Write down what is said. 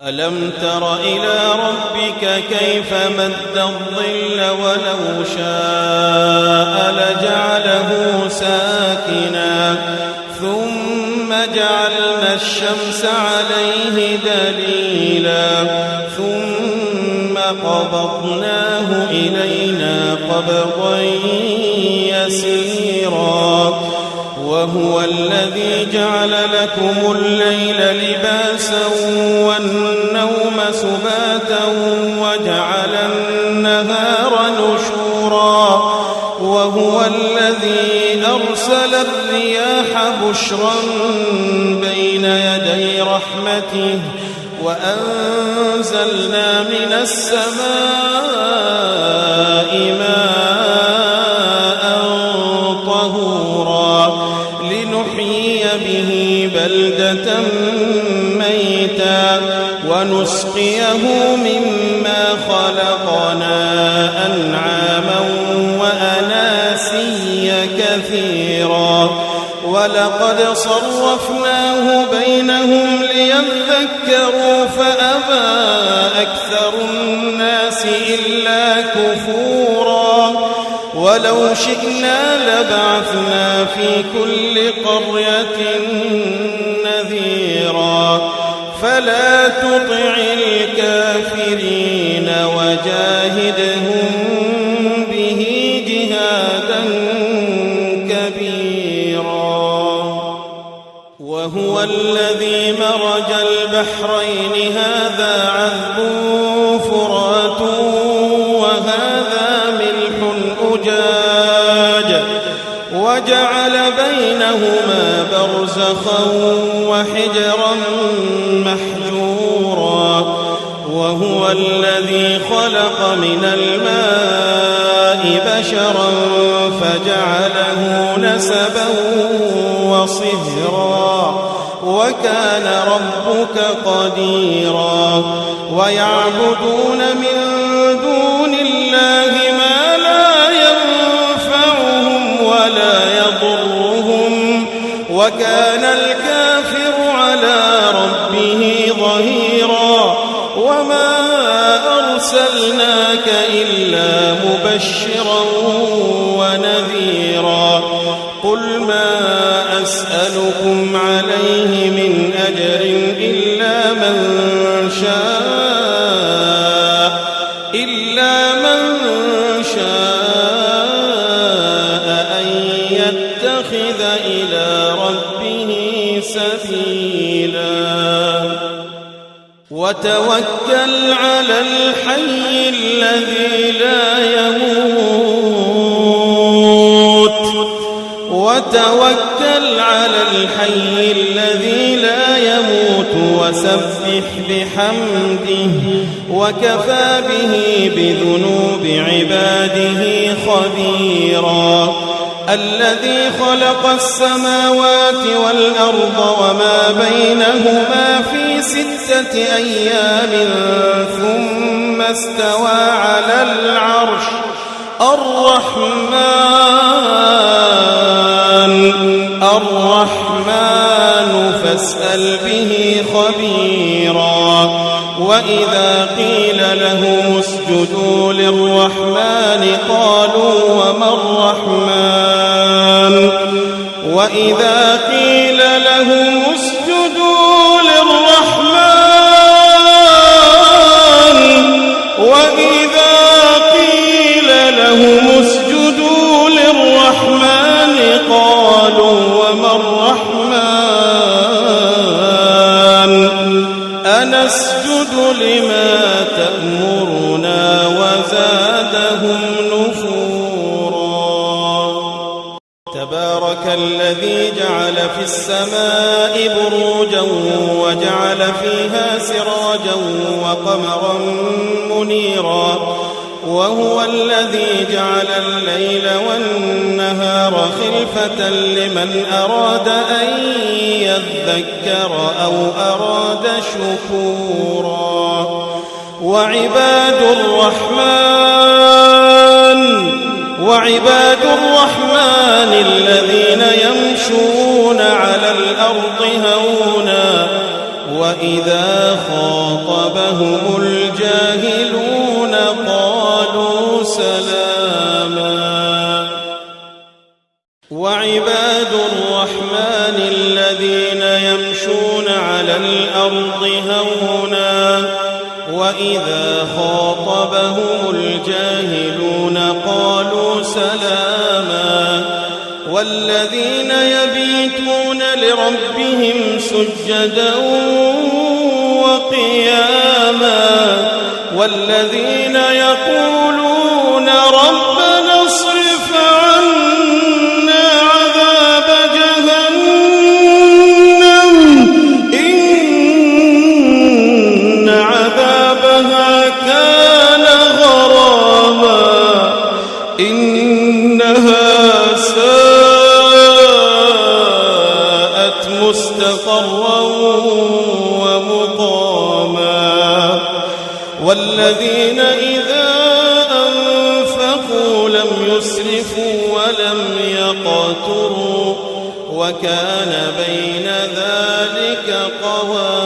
ألم تر إلى ربك كيف مد الظل ولو شاء لجعله ساكنا ثم جعلنا الشمس عليه دليلا ثم قبضناه إلينا قبضا يسيرا وهو الذي جعل لكم الليل لباسا والنوم سباتا وجعل النهار نشورا وهو الذي أرسل الرياح بشرا بين يدي رحمته وأنزلنا من السماء ماء طهورا لنحيي به بلدة ميتا ونسقيه مما خلقنا أنعاما وأناسيا كثيرا ولقد صرفناه بينهم ليذكروا فأبى أكثر الناس إلا كفورا ولو شئنا لبعثنا في كل قرية نذيرا فلا تطع الكافرين وجاهدهم به جهادا كبيرا وهو الذي مرج البحرين هذا عذب فرات وهذا ملح أجاج وجعل بينهما برزخا وحجرا محجورا وهو الذي خلق من الماء بشرا فجعله نسبا وصهرا وكان ربك قديرا ويعبدون من دون الله ما لا ينفعهم ولا يضرهم وكان الكافر على ربه ظهيرا وما أرسلناك إلا مبشرا ونذيرا قل ما أسألكم عليه من أجر إلا من شاء أن يتخذ إلى ربه سبيلا وتوكل على الحي الذي لا يموت وسبح بحمده وكفى به بذنوب عباده خبيرا الذي خلق السماوات والأرض وما بينهما في 6 أيام ثم استوى على العرش الرحمن فاسأل به خبيرا وإذا قيل لهم اسجدوا للرحمن قالوا وما الرحمن وإذا قيل لهم اسجدوا للرحمن قالوا وما الرحمن أنسجد لما تأمرنا وزادهم نفورا تبارك الذي جعل في السماء بروجا وجعل فيها سراجا وقمرا منيرا وهو الذي جعل الليل والنهار خلفة لمن أراد أن يذكر أو أراد شكورا وعباد الرحمن الذين يمشون على الأرض هونا وإذا خاطبهم خاطبهم الجاهلون قالوا سلاما وعباد الرحمن الذين يمشون على الأرض هونا وإذا خاطبهم الجاهلون قالوا سلاما والذين يبيتون لربهم سجدا وقياما والذين يقولون ربنا اصرف عنا عذاب جهنم إن عذابها كان غراما إنها ساءت مستقرا ومقاما والذين إذا أنفقوا لم يسرفوا ولم يقتروا وكان بين ذلك قواما